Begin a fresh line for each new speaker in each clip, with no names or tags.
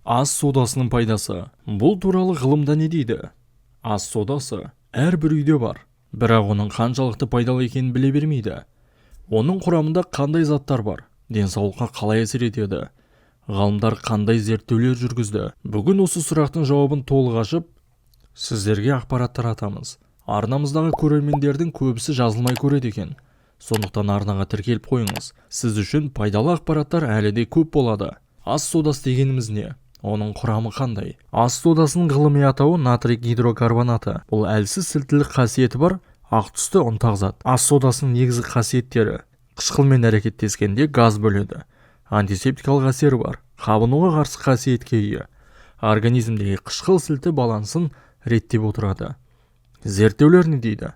Ас содасының пайдасы. Бұл туралы ғылымда не дейді? Ас содасы әрбір үйде бар, бірақ оның қаншалықты пайдалы екенін біле бермейді. Оның құрамында қандай заттар бар? Денсаулыққа қалай әсер етеді? Ғалымдар қандай зерттеулер жүргізді? Бүгін осы сұрақтың жауабын толық ашып, сіздерге ақпарат таратамыз. Арнамыздағы көрермендердің көбісі жазылмай көреді екен. Сондықтан арнаға тіркеліп қойыңыз. Сіз үшін пайдалы ақпараттар әлі де көп болады. Ас содасы дегеніміз не? Оның құрамы қандай? Ас содасының ғылыми атауы натрий гидрокарбонаты. Бұл әлсіз сілтілік қасиеті бар ақ түсті ұнтақ зат. Ас содасының негізгі қасиеттері: қышқылмен әрекеттескенде газ бөледі. Антисептикалық әсері бар. Қабынуға қарсы қасиетке ие. Организмдегі қышқыл сілті балансын реттеп отырады. Зерттеулер не дейді?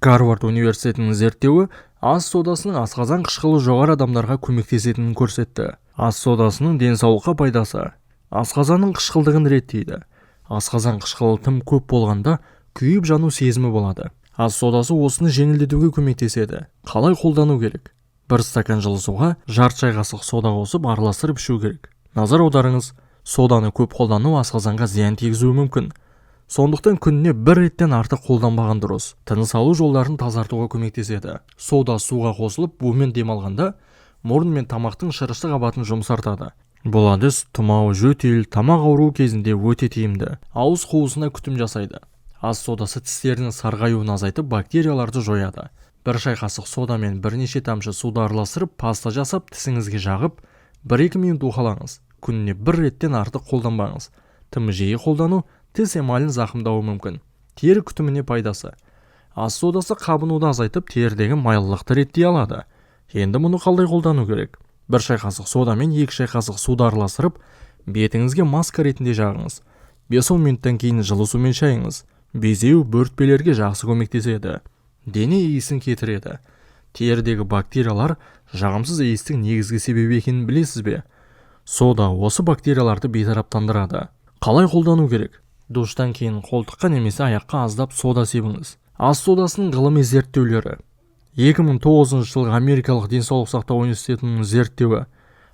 Гарвард университетінің зерттеуі ас содасының асқазан қышқылы жоғары адамдарға көмектесетінін көрсетті. Ас содасының денсаулыққа пайдасы: асқазанның қышқылдығын реттейді. Асқазан қышқылы тым көп болғанда күйіп жану сезімі болады. Ас содасы осыны жеңілдетуге көмектеседі. Қалай қолдану керек? Бір стакан жылы суға жарты шай қасық сода қосып араластырып ішу керек. Назар аударыңыз, соданы көп қолдану асқазанға зиян тигізуі мүмкін. Сондықтан күніне бір реттен артық қолданбаған дұрыс. Тыныс алу жолдарын тазартуға көмектеседі. Сода суға қосылып бумен демалғанда мұрын мен тамақтың шырышты қабатын жұмсартады. Бұл әдіс тұмау, жөтел, тамақ ауруы кезінде өте тиімді. Ауыз қуысына күтім жасайды. Ас содасы тістердің сарғаюын азайтып, бактерияларды жояды. Бір шай қасық содамен бірнеше тамшы суды араластырып, паста жасап, тісіңізге жағып, 1-2 минут уқалаңыз. Күніне бір реттен артық қолданбаңыз. Тым жиі қолдану тіс эмалін зақымдауы мүмкін. Тері күтіміне пайдасы: ас содасы қабынуды азайтып, терідегі майлылықты реттей алады. Енді мұны қалай қолдану керек? Бір шай қасық содамен 2 шай қасық суды араластырып, бетіңізге маска ретінде жағыңыз. 5-10 минуттан кейін жылы сумен шайыңыз. Безеу бөртпелерге жақсы көмектеседі. Дене иісін кетіреді. Терідегі бактериялар жағымсыз иістің негізгі себебі екенін білесіз бе? Сода осы бактерияларды бейтараптандырады. Қалай қолдану керек? Душтан кейін қолтыққа немесе аяққа аздап сода себіңіз. Ас содасының ғылыми зерттеулері. 2009 жылғы Америкалық денсаулық сақтау университетінің зерттеуі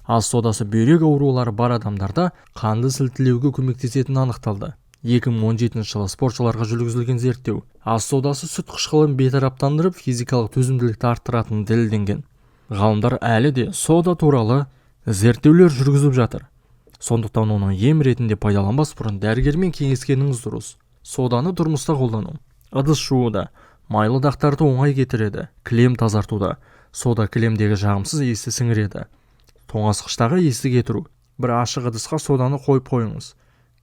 ас содасы бүйрек аурулары бар адамдарда қанды сілтілеуге көмектесетіні анықталды. 2017 жылы спортшыларға жүргізілген зерттеу ас содасы сүт қышқылын бейтараптандырып, физикалық төзімділікті арттыратыны дәлелденген. Ғалымдар әлі де сода туралы зерттеулер жүргізіп жатыр. Сондықтан оны ем ретінде пайдаланбас бұрын дәрігермен кеңескеніңіз дұрыс. Соданы тұрмыста қолдану: ыдыс жууда, майлы дақтарды оңай кетіреді. Кілем тазартуда. Сода кілемдегі жағымсыз иісті сіңіреді. Тоңазытқыштағы иісті кетіру: бір ашық ыдысқа соданы қойып қойыңыз.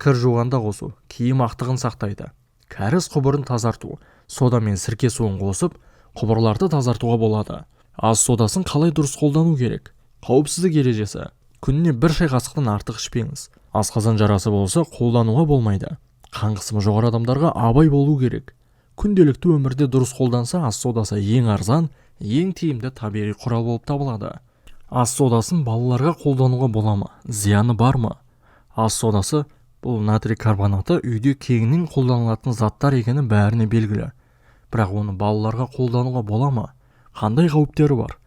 Кір жуғанда қосу киім ақтығын сақтайды. Кәріз құбырын тазарту: сода мен сірке суын қосып, құбырларды тазартуға болады. Ас содасын қалай дұрыс қолдану керек? Қауіпсіздік ережесі: күніне 1 шай қасықтан артық ішпеңіз. Асқазан жарасы болса қолдануға болмайды. Қан қысымы жоғары адамдарға абай болу керек. Күнделікті өмірде дұрыс қолданса, ас содасы ең арзан, ең тиімді табиғи құрал болып табылады. Ас содасын балаларға қолдануға бола ма? Зияны бар ма? Ас содасы бұл натрий карбонаты үйде кеңінен қолданылатын заттар екені бәріне белгілі. Бірақ оны балаларға қолдануға бола ма? Қандай қауіптері бар?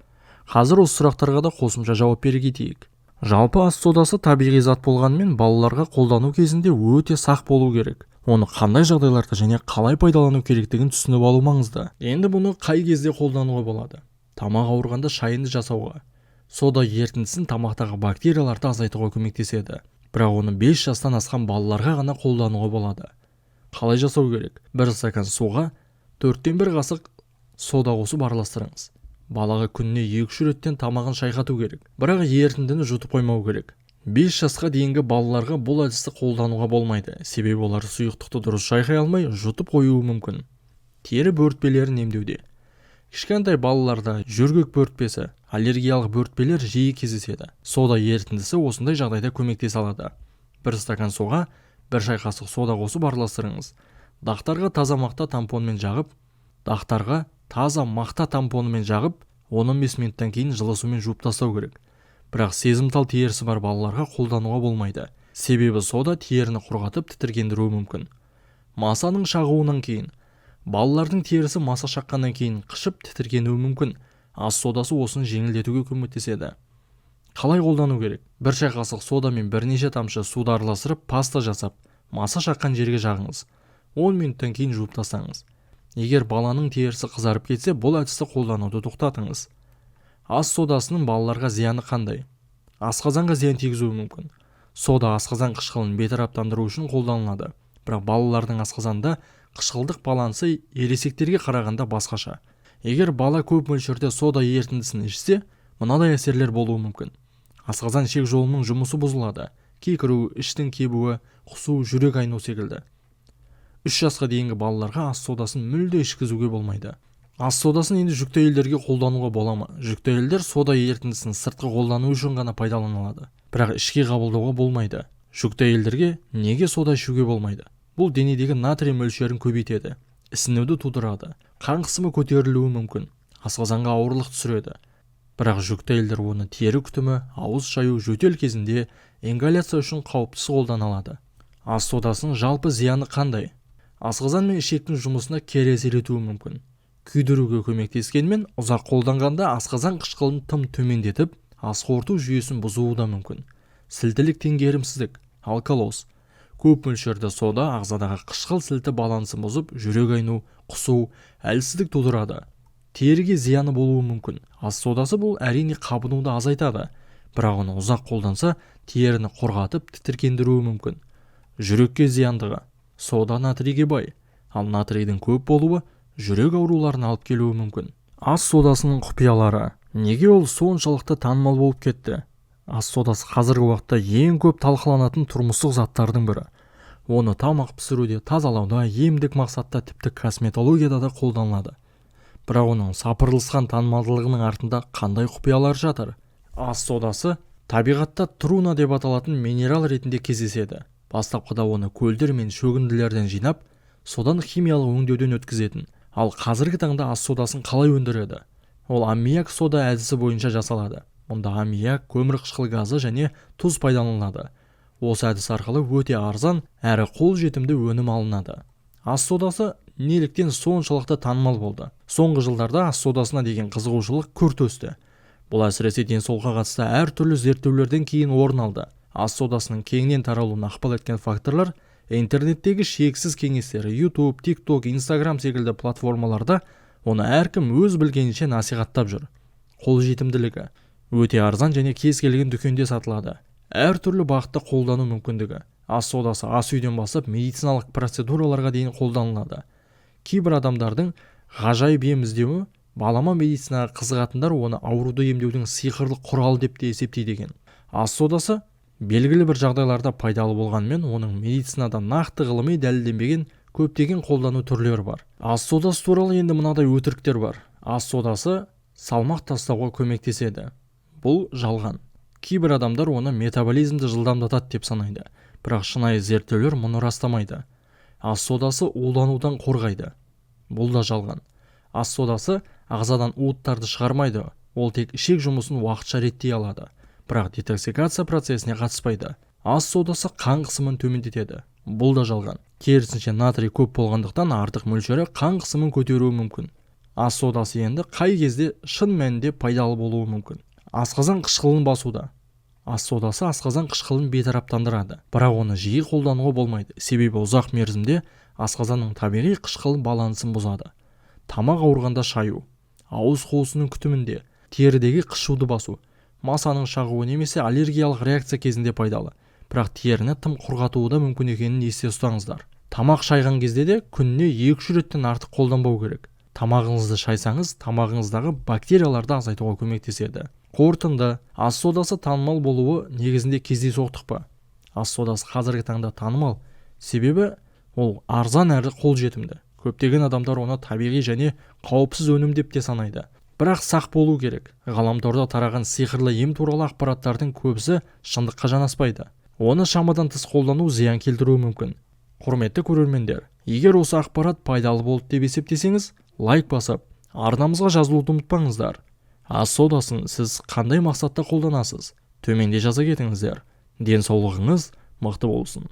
Қазір осы сұрақтарға да қосымша жауап бере кетейік. Жалпы ас содасы табиғи зат болғанымен балаларға қолдану кезінде өте сақ болу керек. Оны қандай жағдайларда және қалай пайдалану керектігін түсініп алу маңызды. Енді бұны қай кезде қолдануға болады? Тамақ ауырғанда шайынды жасауға. Сода ерітіндісін тамақтағы бактерияларды азайтуға көмектеседі. Бірақ оны 5 жастан асқан балаларға ғана қолдануға болады. Қалай жасау керек? 1 стакан суға 4-1 қасық сода қосып араластырыңыз. Балаға күніне 2-3 реттен тамағын шайқату керек. Бірақ ерітіндіні жұтып қоймау керек. 5 жасқа дейінгі балаларға бұл әдісті қолдануға болмайды. Себебі олар сұйықтықты дұрыс шайқай алмай, жұтып қоюы мүмкін. Тері бөртпелерін емдеуде. Кішкентай балаларда жүргек бөртпесі, аллергиялық бөртпелер жиі кездеседі. Сода ерітіндісі осындай жағдайда көмектесе алады. 1 стакан суға 1 шай қасық сода қосып араластырыңыз. Дақтарға таза мақта тампонмен жағып, 10-15 минуттан кейін жылы сумен жуып тастау керек. Бірақ сезімтал терісі бар балаларға қолдануға болмайды. Себебі сода теріні құрғатып тітіргендіруі мүмкін. Масаның шағуынан кейін балалардың терісі маса шаққаннан кейін қышып тітіргенуі мүмкін. Ас содасы осыны жеңілдетуге көмектеседі. Қалай қолдану керек? Бір шай қасық сода мен бірнеше тамшы суды араластырып паста жасап, маса шаққан жерге жағыңыз. 10 минуттан кейін жуып тастаңыз. Егер баланың терісі қызарып кетсе, бұл әдісті қолдануды тоқтатыңыз. Ас содасының балаларға зияны қандай? Асқазанға зиян тигізуі мүмкін. Сода асқазан қышқылын бейтараптандыру үшін қолданылады. Бірақ балалардың асқазанда қышқылдық балансы ересектерге қарағанда басқаша. Егер бала көп мөлшерде сода ерітіндісін ішсе, мынадай әсерлер болуы мүмкін. Асқазан ішек жолының жұмысы бұзылады. Кекіру, іштің кебуі, құсу, жүрек айну секілді. 3 жасқа дейінгі балаларға ас содасын мүлде ішкізуге болмайды. Ас содасын енді жүкті әйелдерге қолдануға бола ма? Жүкті әйелдер сода ерітіндісін сыртқы қолдану үшін ғана пайдаланылады. Бірақ ішке қабылдауға болмайды. Жүкті әйелдерге неге сода ішуге болмайды? Бұл денедегі натрий мөлшерін көбейтеді, ісінуді тудырады, қан қысымы көтерілуі мүмкін, асқазанға ауырлық түсіреді. Бірақ жүкті әйелдер оны тері күтімі, ауыз шаю, жөтел кезінде ингаляция үшін қауіптісіз қолданылады. Ас содасының жалпы зияны қандай? Асқазан мен ішектің жұмысына кері әсер етуі мүмкін. Күйдіруге көмектескенмен, ұзақ қолданғанда асқазан қышқылын тым төмендетіп, ас қорыту жүйесін бұзуы да мүмкін. Сілтілік теңгерімсіздік, алкалоз. Көп мөлшерде сода ағзадағы қышқыл сілті балансын бұзып, жүрек айну, құсу, әлсіздік тудырады. Теріге зияны болуы мүмкін. Ас содасы бұл әрине қабынуды азайтады, бірақ оны ұзақ қолданса, теріні қорғатып, тітіркендіруі мүмкін. Жүрекке зияндығы. Сода натрийге бай, ал натрийдің көп болуы жүрек ауруларын алып келуі мүмкін. Ас содасының құпиялары. Неге ол соншалықты танымал болып кетті? Ас содасы қазіргі уақытта ең көп талқыланатын тұрмыстық заттардың бірі. Оны тамақ пісіруде, тазалауда, емдік мақсатта, тіпті косметологияда да қолданылады. Бірақ оның сапырылысқан танымалдылығының артында қандай құпиялар жатыр? Ас содасы табиғатта труна деп аталатын минерал ретінде кездеседі. Бастапқыда оны көлдер мен шөгінділерден жинап, содан химиялық өңдеуден өткізетін. Ал қазіргі таңда ас содасын қалай өндіреді? Ол аммиак сода әдісі бойынша жасалады. Мұнда аммиак, көмір қышқыл газы және тұз пайдаланылады. Осы әдіс арқылы өте арзан әрі қолжетімді өнім алынады. Ас содасы неліктен соншалықты танымал болды? Соңғы жылдарда ас содасына деген қызығушылық күрт өсті. Бұл әсіресе денсаулыққа қатысты әртүрлі зерттеулерден кейін орын алды. Ас содасының кеңінен таралуына ықпал еткен факторлар интернеттегі шексіз кеңестері, YouTube, TikTok, Instagram секілді платформаларда оны әркім өз білгенінше насихаттап жүр. Қолжетімділігі өте арзан және кез келген дүкенде сатылады. Әртүрлі бағытта қолдану мүмкіндігі. Ас содасы ас үйден бастап медициналық процедураларға дейін қолданылады. Кейбір адамдардың ғажайып ем іздеуі, балама медицинаға қызығатындар оны ауруды емдеудің сиқырлы құралы деп те есептейді екен. Ас содасы белгілі бір жағдайларда пайдалы болғанымен, оның медицинада нақты ғылыми дәлелденбеген көптеген қолдану түрлері бар. Ас содасы туралы енді мынадай өтіріктер бар. Ас содасы салмақ тастауға көмектеседі. Бұл жалған. Кейбір адамдар оны метаболизмді жылдамдатады деп санайды, бірақ шынайы зерттеулер мұны растамайды. Ас содасы уланудан қорғайды. Бұл да жалған. Ас содасы ағзадан уыттарды шығармайды. Ол тек ішек жұмысын уақытша реттей алады, бірақ детоксикация процесіне қатыспайды. Ас содасы қан қысымын төмендетеді. Бұл да жалған. Керісінше натрий көп болғандықтан артық мөлшері қан қысымын көтеруі мүмкін. Ас содасы енді қай кезде шын мәнінде пайдалы болуы мүмкін? Асқазан қышқылын басуда. Ас содасы асқазан қышқылын бейтараптандырады, бірақ оны жиі қолдануға болмайды, себебі ұзақ мерзімде асқазанның табиғи қышқыл балансын бұзады. Тамақ ауырғанда шаю, ауыз қуысының күтімінде, терідегі қышуды басу, масаның шағуы немесе аллергиялық реакция кезінде пайдалы, бірақ теріні тым құрғатуы да мүмкін екенін есте ұстаңыздар. Тамақ шайған кезде де күніне 2-3 реттен артық қолданбау керек. Тамағыңызды шайсаңыз, тамағыңыздағы бактерияларды азайтуға көмектеседі. Қорытынды, ас содасы танымал болуы негізінде кездейсоқтық па? Ас содасы қазіргі таңда танымал, себебі ол арзан әрі қолжетімді. Көптеген адамдар оны табиғи және қауіпсіз өнім деп те санайды. Бірақ сақ болу керек. Ғаламторда тараған сиқырлы ем туралы ақпараттардың көбісі шындыққа жанаспайды. Оны шамадан тыс қолдану зиян келтіруі мүмкін. Құрметті көрермендер, егер осы ақпарат пайдалы болды деп есептесеңіз, лайк басып, арнамызға жазылуды ұмытпаңыздар. Ас содасын сіз қандай мақсатта қолданасыз? Төменде жаза кетіңіздер. Денсаулығыңыз мықты болсын.